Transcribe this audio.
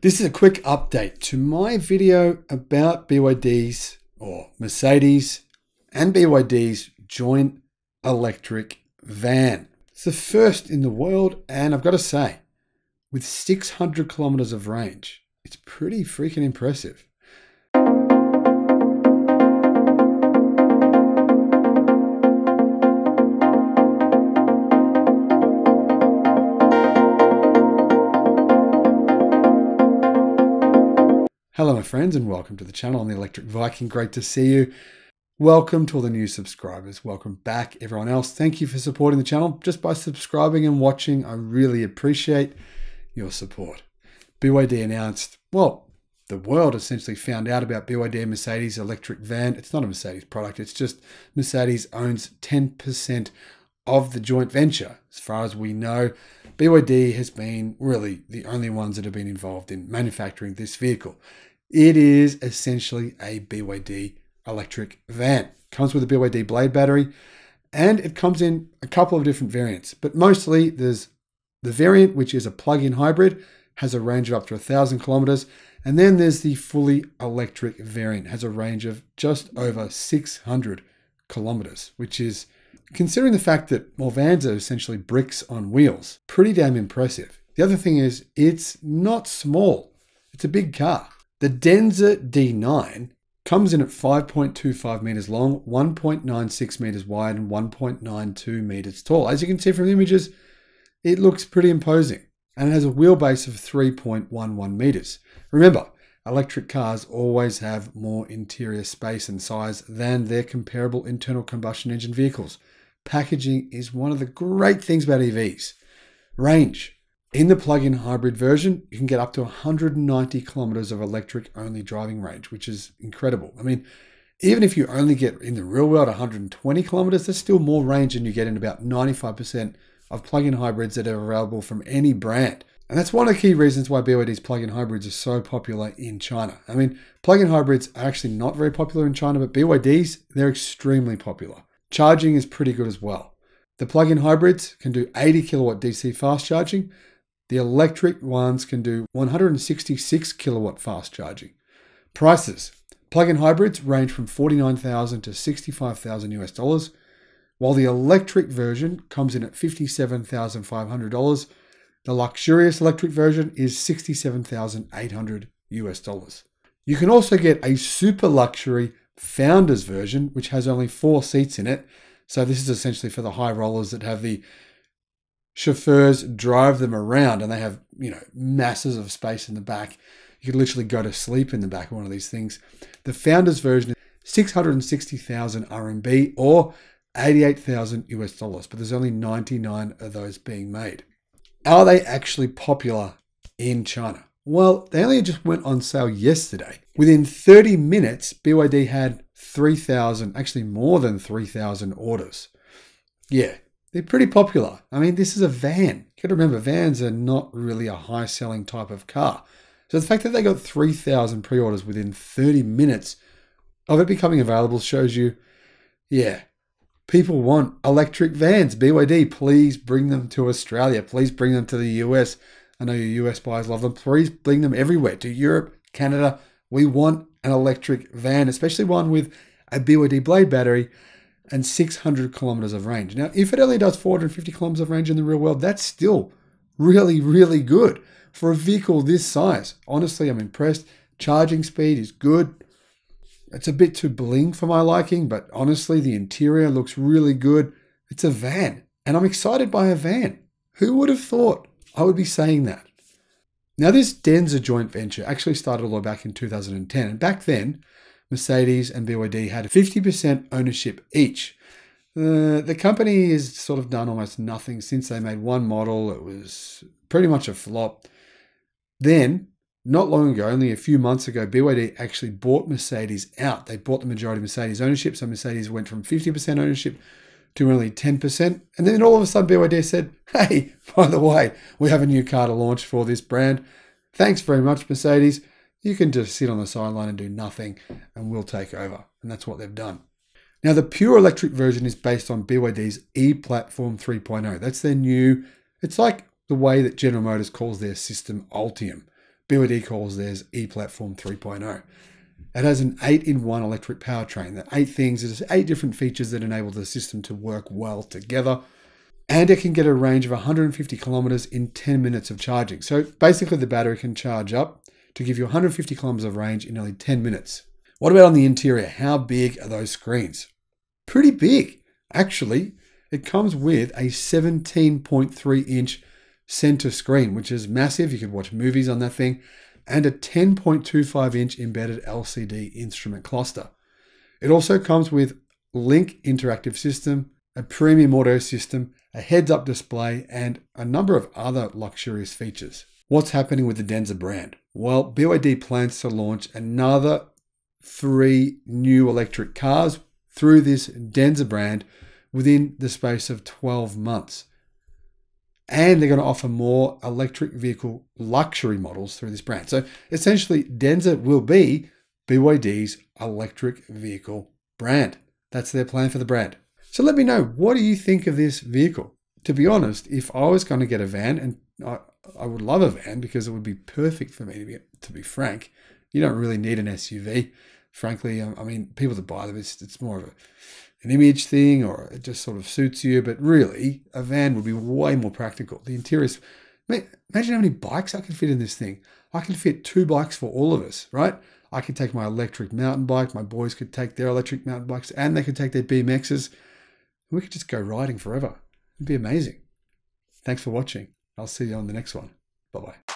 This is a quick update to my video about BYD's or Mercedes and BYD's joint electric van. It's the first in the world, and I've got to say, with 600 kilometers of range, it's pretty freaking impressive. Hello my friends and welcome to the channel. I'm the Electric Viking. Great to see you. Welcome to all the new subscribers. Welcome back everyone else. Thank you for supporting the channel just by subscribing and watching. I really appreciate your support. BYD announced, well, the world essentially found out about BYD and Mercedes electric van. It's not a Mercedes product. It's just Mercedes owns 10% of the joint venture. As far as we know, BYD has been really the only ones that have been involved in manufacturing this vehicle. It is essentially a BYD electric van. Comes with a BYD Blade battery, and it comes in a couple of different variants, but mostly there's the variant which is a plug-in hybrid, has a range of up to 1,000 kilometers, and then there's the fully electric variant, has a range of just over 600 kilometers, which is, considering the fact that more vans are essentially bricks on wheels, pretty damn impressive. The other thing is, it's not small. It's a big car. The Denza D9 comes in at 5.25 meters long, 1.96 meters wide, and 1.92 meters tall. As you can see from the images, it looks pretty imposing, and it has a wheelbase of 3.11 meters. Remember, electric cars always have more interior space and size than their comparable internal combustion engine vehicles. Packaging is one of the great things about EVs. Range. In the plug-in hybrid version, you can get up to 190 kilometers of electric-only driving range, which is incredible. I mean, even if you only get in the real world 120 kilometers, there's still more range than you get in about 95% of plug-in hybrids that are available from any brand. And that's one of the key reasons why BYD's plug-in hybrids are so popular in China. I mean, plug-in hybrids are actually not very popular in China, but BYD's, they're extremely popular. Charging is pretty good as well. The plug-in hybrids can do 80 kilowatt DC fast charging. The electric ones can do 166 kilowatt fast charging. Prices. Plug-in hybrids range from $49,000 to $65,000 US, while the electric version comes in at $57,500. The luxurious electric version is $67,800 US. You can also get a super luxury Founders version, which has only 4 seats in it. So this is essentially for the high rollers that have the chauffeurs drive them around, and they have, masses of space in the back. You could literally go to sleep in the back of one of these things. The Founders version is 660,000 RMB or 88,000 US, but there's only 99 of those being made. Are they actually popular in China? Well, they only just went on sale yesterday. Within 30 minutes, BYD had 3,000, actually more than 3,000 orders. Yeah, they're pretty popular. I mean, this is a van. You got to remember, vans are not really a high-selling type of car. So the fact that they got 3,000 pre-orders within 30 minutes of it becoming available shows you, yeah, people want electric vans. BYD, please bring them to Australia. Please bring them to the US. I know your US buyers love them. Please bring them everywhere, to Europe, Canada. We want an electric van, especially one with a BYD Blade battery and 600 kilometers of range. Now, if it only does 450 kilometers of range in the real world, that's still really, really good for a vehicle this size. Honestly, I'm impressed. Charging speed is good. It's a bit too bling for my liking, but honestly, the interior looks really good. It's a van, and I'm excited by a van. Who would have thought I would be saying that? Now, this Denza joint venture actually started all the way back in 2010, and back then, Mercedes and BYD had 50% ownership each. The company has sort of done almost nothing since they made one model. It was pretty much a flop. Then, not long ago, only a few months ago, BYD actually bought Mercedes out. They bought the majority of Mercedes ownership, so Mercedes went from 50% ownership to only 10%. And then all of a sudden, BYD said, hey, by the way, we have a new car to launch for this brand. Thanks very much, Mercedes. You can just sit on the sideline and do nothing, and we'll take over. And that's what they've done. Now, the pure electric version is based on BYD's E-Platform 3.0. That's their new, it's like the way that General Motors calls their system Ultium. BYD calls theirs E-Platform 3.0. It has an 8-in-1 electric powertrain. The 8 things, there's 8 different features that enable the system to work well together. And it can get a range of 150 kilometers in 10 minutes of charging. So basically the battery can charge up to give you 150 kilometers of range in only 10 minutes. What about on the interior? How big are those screens? Pretty big. Actually, it comes with a 17.3-inch center screen, which is massive. You could watch movies on that thing, and a 10.25-inch embedded LCD instrument cluster. It also comes with Link interactive system, a premium audio system, a heads-up display, and a number of other luxurious features. What's happening with the Denza brand? Well, BYD plans to launch another 3 new electric cars through this Denza brand within the space of 12 months. And they're going to offer more electric vehicle luxury models through this brand. So essentially, Denza will be BYD's electric vehicle brand. That's their plan for the brand. So let me know, what do you think of this vehicle? To be honest, if I was going to get a van, and I would love a van because it would be perfect for me, to be frank. You don't really need an SUV. Frankly, I mean, people that buy them, it's more of an image thing, or it just sort of suits you. But really, a van would be way more practical. The interiors, imagine how many bikes I can fit in this thing. I can fit 2 bikes for all of us, right? I could take my electric mountain bike. My boys could take their electric mountain bikes, and they could take their BMXs. We could just go riding forever. It'd be amazing. Thanks for watching. I'll see you on the next one. Bye-bye.